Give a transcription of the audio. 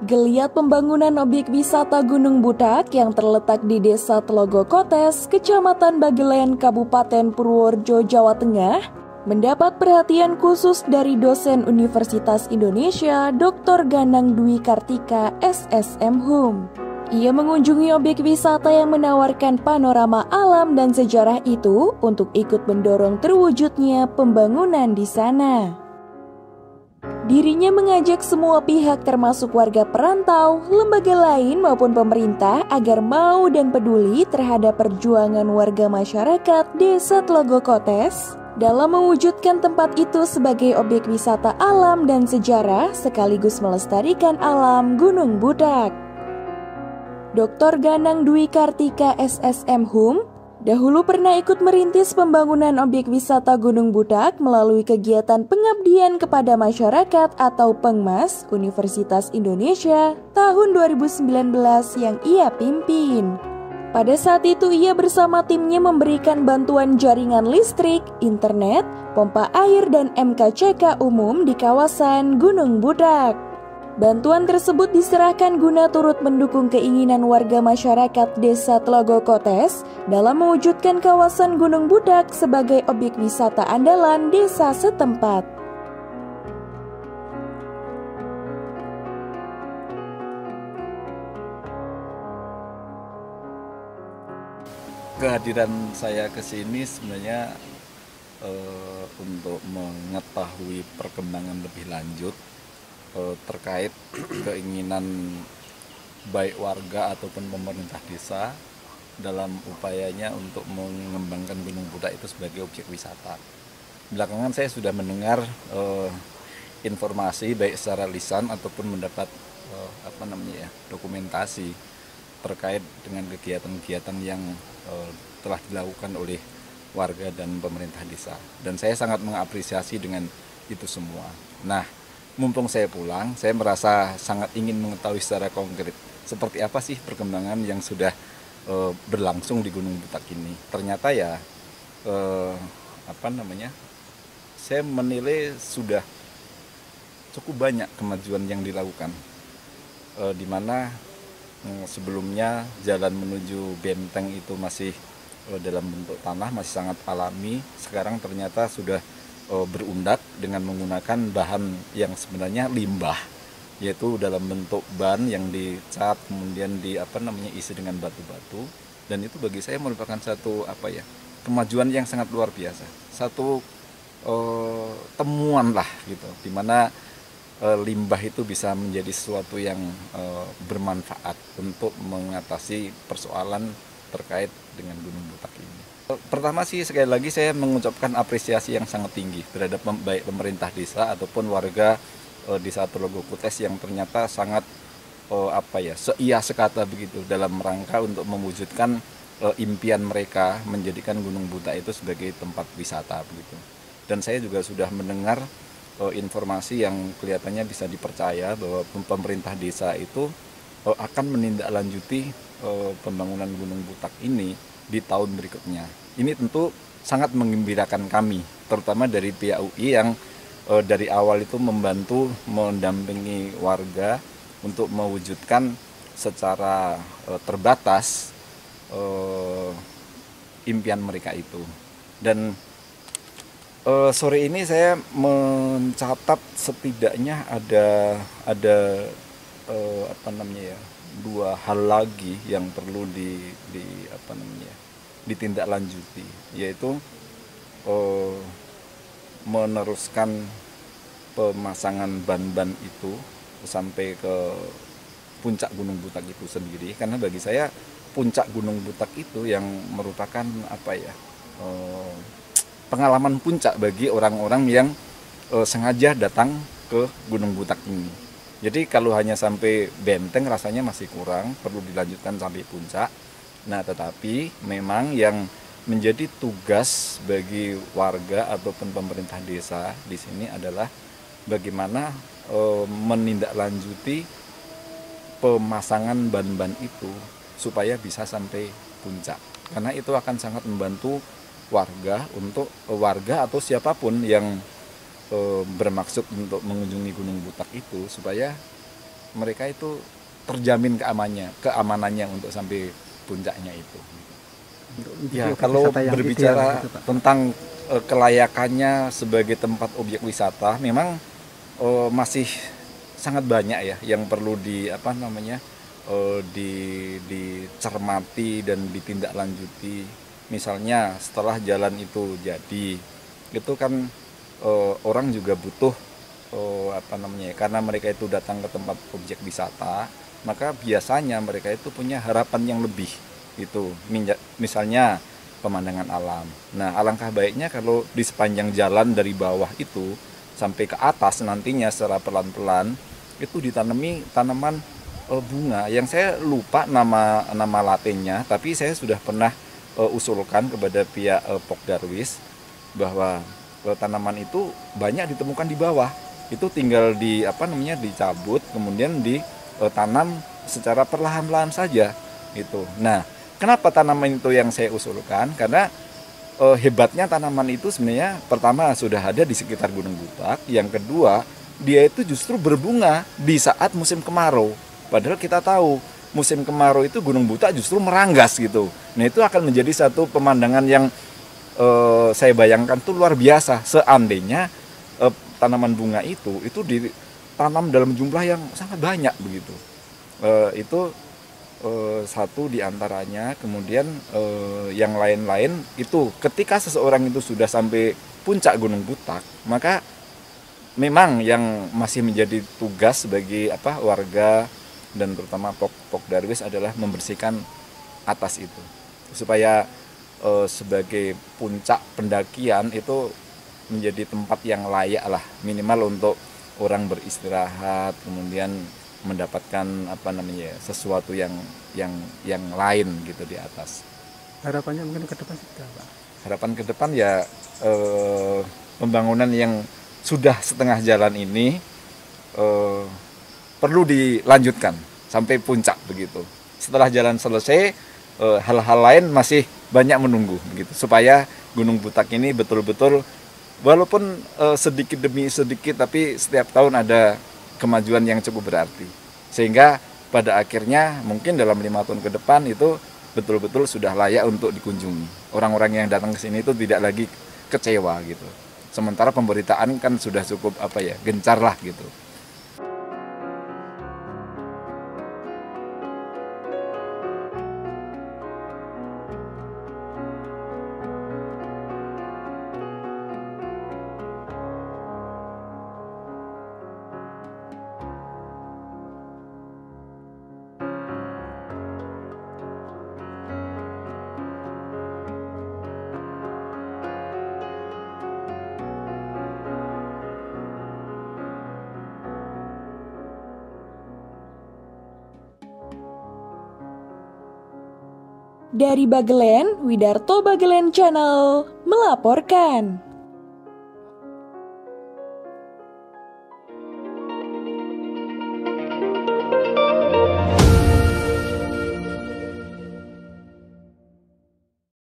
Geliat pembangunan objek wisata Gunung Budak yang terletak di Desa Tlogo Kotes, Kecamatan Bagelen, Kabupaten Purworejo, Jawa Tengah, mendapat perhatian khusus dari dosen Universitas Indonesia, Dr. Ganang Dwi Kartika, SSM Hum. Ia mengunjungi objek wisata yang menawarkan panorama alam dan sejarah itu untuk ikut mendorong terwujudnya pembangunan di sana. Dirinya mengajak semua pihak termasuk warga perantau, lembaga lain maupun pemerintah agar mau dan peduli terhadap perjuangan warga masyarakat Desa Tlogo Kotes dalam mewujudkan tempat itu sebagai objek wisata alam dan sejarah sekaligus melestarikan alam Gunung Budak. Dr. Ganang Dwi Kartika SSM Hum dahulu pernah ikut merintis pembangunan objek wisata Gunung Budak melalui kegiatan pengabdian kepada masyarakat atau Pengmas Universitas Indonesia tahun 2019 yang ia pimpin. Pada saat itu ia bersama timnya memberikan bantuan jaringan listrik, internet, pompa air dan MKCK umum di kawasan Gunung Budak. Bantuan tersebut diserahkan guna turut mendukung keinginan warga masyarakat Desa Tlogo Kotes dalam mewujudkan kawasan Gunung Budak sebagai objek wisata andalan desa setempat. Kehadiran saya ke sini sebenarnya untuk mengetahui perkembangan lebih lanjut terkait keinginan baik warga ataupun pemerintah desa dalam upayanya untuk mengembangkan Gunung Budak itu sebagai objek wisata. Belakangan saya sudah mendengar informasi baik secara lisan ataupun mendapat dokumentasi terkait dengan kegiatan-kegiatan yang telah dilakukan oleh warga dan pemerintah desa. Dan saya sangat mengapresiasi dengan itu semua. Nah, mumpung saya pulang, saya merasa sangat ingin mengetahui secara konkret seperti apa sih perkembangan yang sudah berlangsung di Gunung Budak ini. Ternyata ya saya menilai sudah cukup banyak kemajuan yang dilakukan, di mana sebelumnya jalan menuju benteng itu masih dalam bentuk tanah, masih sangat alami. Sekarang ternyata sudah berundak dengan menggunakan bahan yang sebenarnya limbah, yaitu dalam bentuk ban yang dicat kemudian isi dengan batu-batu. Dan itu bagi saya merupakan satu kemajuan yang sangat luar biasa, satu temuan lah gitu, dimana limbah itu bisa menjadi sesuatu yang bermanfaat untuk mengatasi persoalan terkait dengan Gunung Budak ini. Pertama sih sekali lagi saya mengucapkan apresiasi yang sangat tinggi terhadap baik pemerintah desa ataupun warga Desa Tlogo Kotes yang ternyata sangat seia sekata begitu dalam rangka untuk mewujudkan impian mereka menjadikan Gunung Budak itu sebagai tempat wisata begitu. Dan saya juga sudah mendengar informasi yang kelihatannya bisa dipercaya bahwa pemerintah desa itu akan menindaklanjuti pembangunan Gunung Budak ini di tahun berikutnya. Ini tentu sangat menggembirakan kami, terutama dari pihak UI yang dari awal itu membantu mendampingi warga untuk mewujudkan secara terbatas impian mereka itu. Dan sore ini saya mencatat setidaknya ada dua hal lagi yang perlu ditindaklanjuti, yaitu meneruskan pemasangan ban-ban itu sampai ke puncak Gunung Budak itu sendiri, karena bagi saya puncak Gunung Budak itu yang merupakan pengalaman puncak bagi orang-orang yang sengaja datang ke Gunung Budak ini. Jadi kalau hanya sampai benteng rasanya masih kurang, perlu dilanjutkan sampai puncak. Nah, tetapi memang yang menjadi tugas bagi warga ataupun pemerintah desa di sini adalah bagaimana menindaklanjuti pemasangan ban-ban itu supaya bisa sampai puncak. Karena itu akan sangat membantu warga atau siapapun yang bermaksud untuk mengunjungi Gunung Budak itu supaya mereka itu terjamin keamanannya untuk sampai puncaknya itu. Ya, kalau berbicara tentang kelayakannya sebagai tempat objek wisata, memang masih sangat banyak ya yang perlu dicermati dan ditindaklanjuti. Misalnya setelah jalan itu jadi, itu kan orang juga butuh karena mereka itu datang ke tempat objek wisata, maka biasanya mereka itu punya harapan yang lebih. Itu misalnya pemandangan alam. Nah, alangkah baiknya kalau di sepanjang jalan dari bawah itu sampai ke atas nantinya secara pelan-pelan itu ditanami tanaman bunga yang saya lupa nama latinnya, tapi saya sudah pernah usulkan kepada pihak Pok Darwis bahwa tanaman itu banyak ditemukan di bawah. Itu tinggal dicabut kemudian ditanam secara perlahan-lahan saja gitu. Nah, kenapa tanaman itu yang saya usulkan? Karena hebatnya tanaman itu sebenarnya pertama sudah ada di sekitar Gunung Butak, yang kedua dia itu justru berbunga di saat musim kemarau. Padahal kita tahu musim kemarau itu Gunung Butak justru meranggas gitu. Nah, itu akan menjadi satu pemandangan yang saya bayangkan tuh luar biasa seandainya tanaman bunga itu ditanam dalam jumlah yang sangat banyak begitu. Itu satu diantaranya. Kemudian yang lain-lain itu ketika seseorang itu sudah sampai puncak Gunung Butak, maka memang yang masih menjadi tugas bagi warga dan terutama Pok Darwis adalah membersihkan atas itu supaya sebagai puncak pendakian itu menjadi tempat yang layak lah, minimal untuk orang beristirahat, kemudian mendapatkan sesuatu yang lain gitu di atas. Harapannya mungkin ke depan seperti apa? Harapan ke depan ya pembangunan yang sudah setengah jalan ini perlu dilanjutkan sampai puncak begitu. Setelah jalan selesai, hal-hal lain masih banyak menunggu begitu, supaya Gunung Butak ini betul-betul walaupun sedikit demi sedikit, tapi setiap tahun ada kemajuan yang cukup berarti, sehingga pada akhirnya mungkin dalam 5 tahun ke depan itu betul-betul sudah layak untuk dikunjungi. Orang-orang yang datang ke sini itu tidak lagi kecewa gitu. Sementara pemberitaan kan sudah cukup gencar lah gitu. Dari Bagelen, Widarto Bagelen Channel melaporkan.